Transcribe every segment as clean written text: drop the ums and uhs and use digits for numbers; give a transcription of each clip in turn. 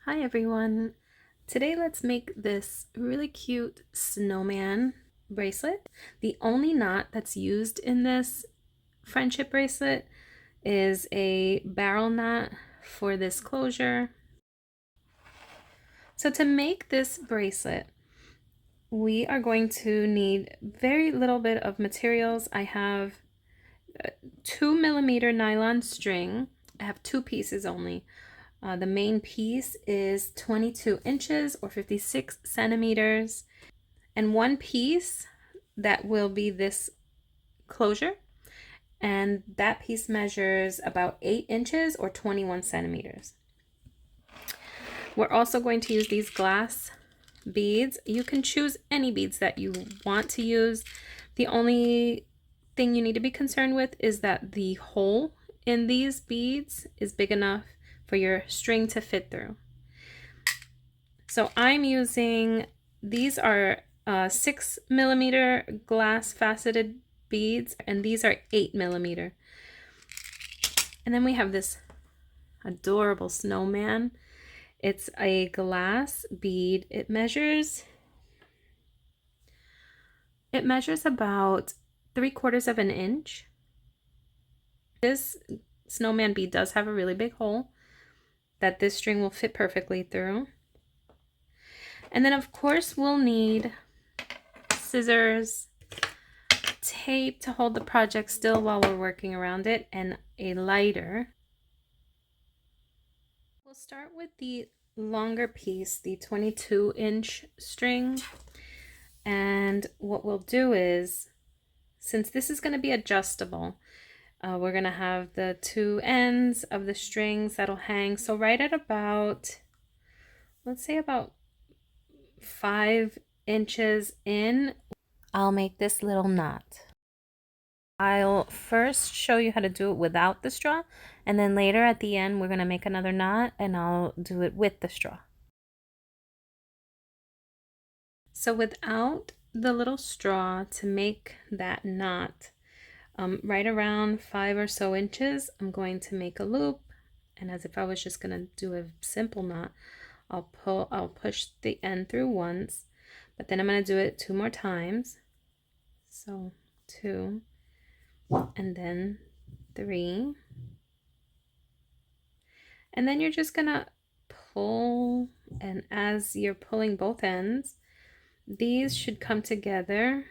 Hi everyone. Today let's make this really cute snowman bracelet. The only knot that's used in this friendship bracelet is a barrel knot for this closure. So to make this bracelet, we are going to need very little bit of materials. I have 2mm nylon string. I have two pieces only. The main piece is 22 inches or 56 centimeters, and one piece that will be this closure, and that piece measures about 8 inches or 21 centimeters. We're also going to use these glass beads. You can choose any beads that you want to use. The only thing you need to be concerned with is that the hole in these beads is big enough for your string to fit through. So I'm using, these are 6mm glass faceted beads, and these are 8mm. And then we have this adorable snowman. It's a glass bead. It measures about 3/4 of an inch. This snowman bead does have a really big hole that this string will fit perfectly through. And then of course we'll need scissors, tape to hold the project still while we're working around it, and a lighter. We'll start with the longer piece, the 22-inch string. And what we'll do is, since this is going to be adjustable, we're going to have the two ends of the strings that'll hang. So right at about, let's say about 5 inches in, I'll make this little knot. I'll first show you how to do it without the straw, and then later at the end we're going to make another knot and I'll do it with the straw. So without the little straw, to make that knot, right around 5 or so inches, I'm going to make a loop, and as if I was just going to do a simple knot, I'll push the end through once, but then I'm going to do it 2 more times. So 2, and then 3, and then you're just going to pull, and as you're pulling both ends, these should come together.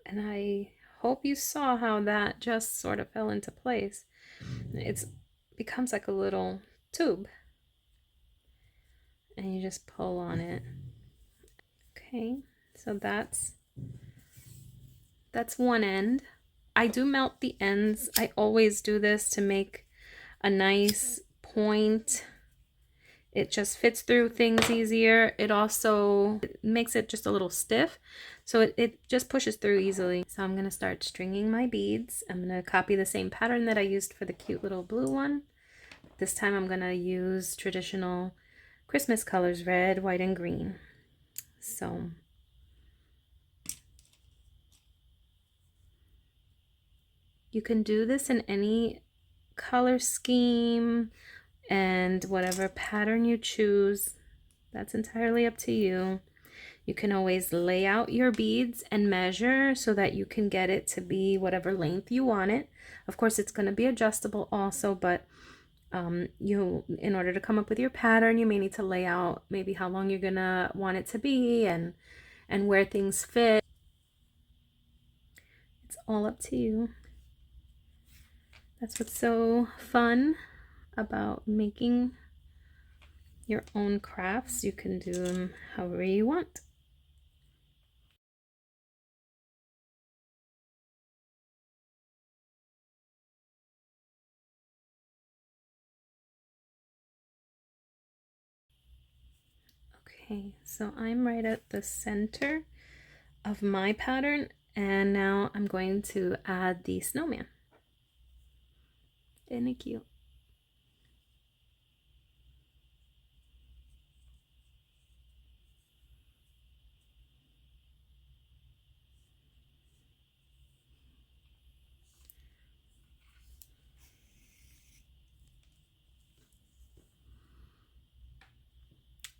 And I hope you saw how that just sort of fell into place. It becomes like a little tube, and you just pull on it. Okay, so that's one end. I do melt the ends. I always do this to make a nice point. It just fits through things easier. It also makes it just a little stiff, so it just pushes through easily. So I'm going to start stringing my beads. I'm going to copy the same pattern that I used for the cute little blue one. This time I'm going to use traditional Christmas colors, red, white, and green. So you can do this in any color scheme and whatever pattern you choose. That's entirely up to you. You can always lay out your beads and measure so that you can get it to be whatever length you want it. Of course, it's going to be adjustable also, but in order to come up with your pattern, you may need to lay out maybe how long you're going to want it to be and where things fit. It's all up to you. That's what's so fun about making your own crafts. You can do them however you want. Okay, so I'm right at the center of my pattern, and now I'm going to add the snowman. Isn't it cute?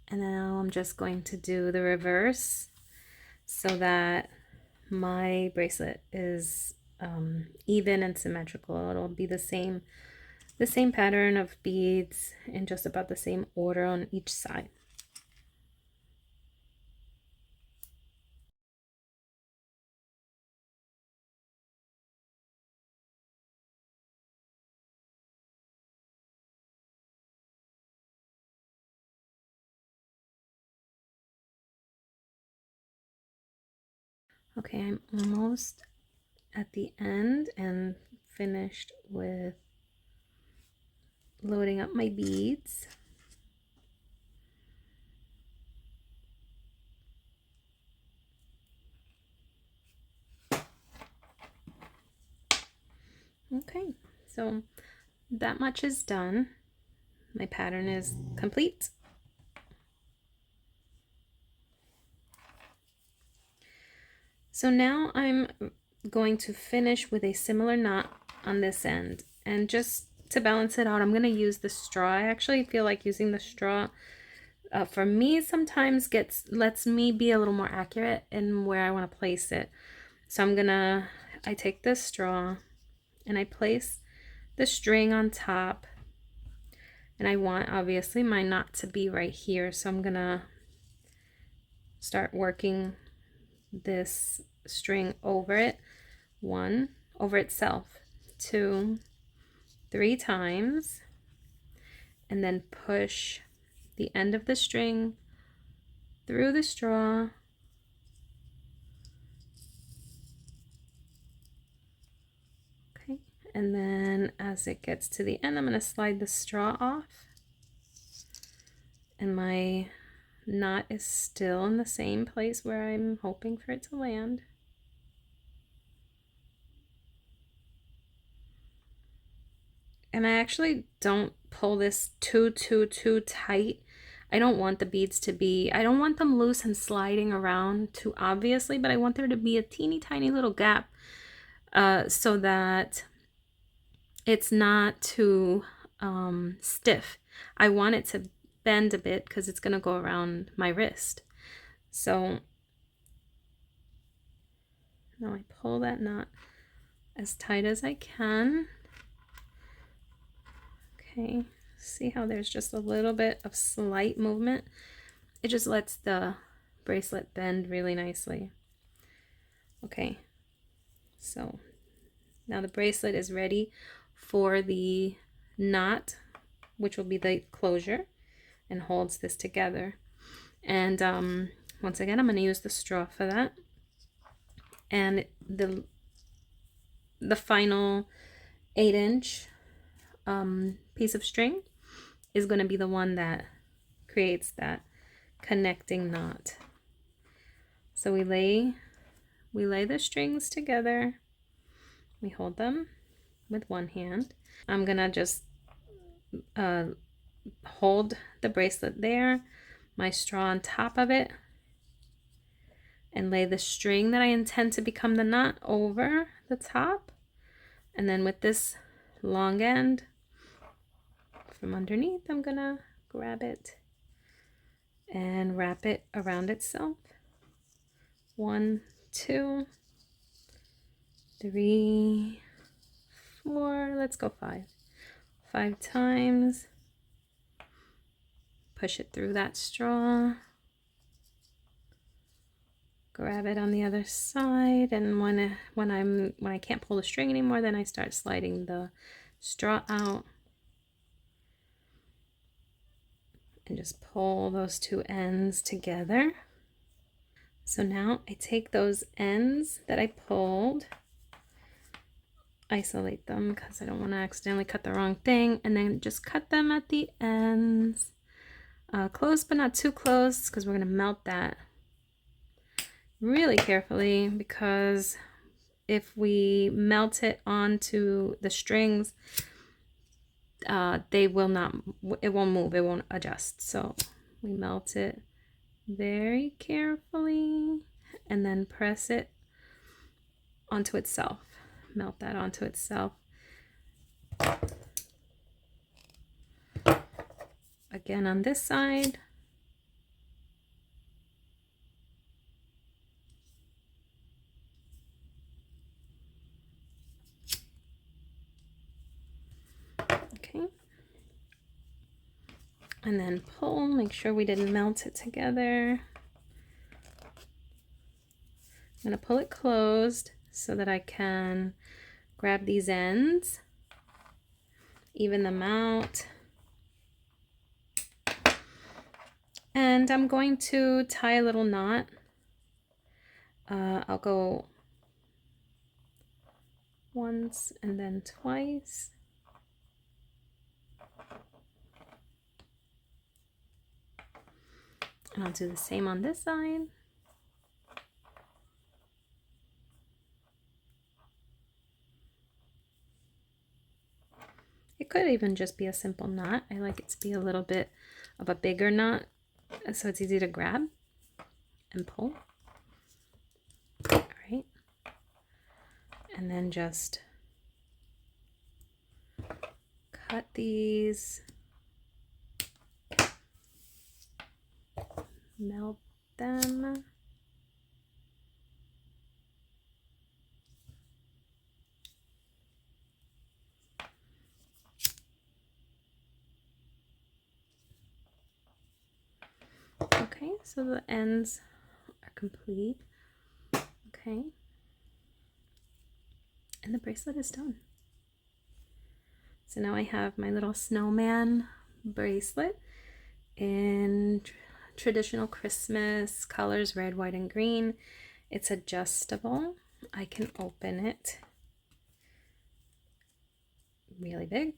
And now I'm just going to do the reverse so that my bracelet is even and symmetrical. It'll be the same pattern of beads in just about the same order on each side. Okay, I'm almost at the end and finished with loading up my beads. Okay, so that much is done. My pattern is complete. So now I'm going to finish with a similar knot on this end, and just to balance it out, I'm going to use the straw. I actually feel like using the straw for me sometimes lets me be a little more accurate in where I want to place it. So I take this straw and I place the string on top, and I want obviously my knot to be right here, so I'm gonna start working this string over it. One, over itself, 2, 3 times, and then push the end of the string through the straw. Okay, and then as it gets to the end, I'm going to slide the straw off, and my knot is still in the same place where I'm hoping for it to land. And I actually don't pull this too tight. I don't want the beads to be, I don't want them loose and sliding around too obviously, but I want there to be a teeny tiny little gap so that it's not too stiff. I want it to bend a bit because it's going to go around my wrist. So now I pull that knot as tight as I can. Okay, see how there's just a little bit of slight movement? It just lets the bracelet bend really nicely. Okay, so now the bracelet is ready for the knot, which will be the closure and holds this together. And once again, I'm going to use the straw for that. And the final 8-inch piece of string is going to be the one that creates that connecting knot. So we lay the strings together. We hold them with one hand. I'm gonna just hold the bracelet there, my straw on top of it, and lay the string that I intend to become the knot over the top. And then with this long end from underneath, I'm gonna grab it and wrap it around itself. 1, 2, 3, 4, let's go 5. 5 times. Push it through that straw. Grab it on the other side, and when I can't pull the string anymore, then I start sliding the straw out and just pull those two ends together. So now I take those ends that I pulled, isolate them because I don't want to accidentally cut the wrong thing, and then just cut them at the ends, close but not too close, because we're going to melt that really carefully, because if we melt it onto the strings, it won't move, it won't adjust. So we melt it very carefully and then press it onto itself. Melt that onto itself. Again on this side. And then pull, make sure we didn't melt it together. I'm gonna pull it closed so that I can grab these ends, even them out. And I'm going to tie a little knot. I'll go once and then twice. And I'll do the same on this side. It could even just be a simple knot. I like it to be a little bit of a bigger knot so it's easy to grab and pull. All right. And then just cut these, melt them. Okay, so the ends are complete. Okay. And the bracelet is done. So now I have my little snowman bracelet in traditional Christmas colors, red, white, and green. It's adjustable. I can open it really big,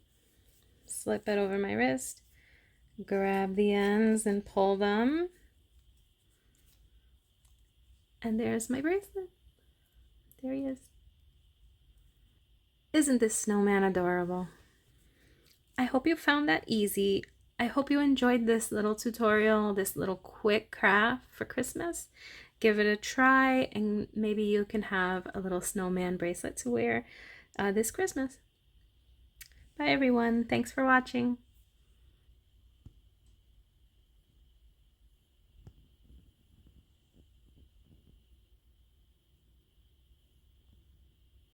slip it over my wrist, grab the ends and pull them. And there's my bracelet. There he is. Isn't this snowman adorable? I hope you found that easy. I hope you enjoyed this little tutorial, this little quick craft for Christmas. Give it a try and maybe you can have a little snowman bracelet to wear this Christmas. Bye everyone. Thanks for watching.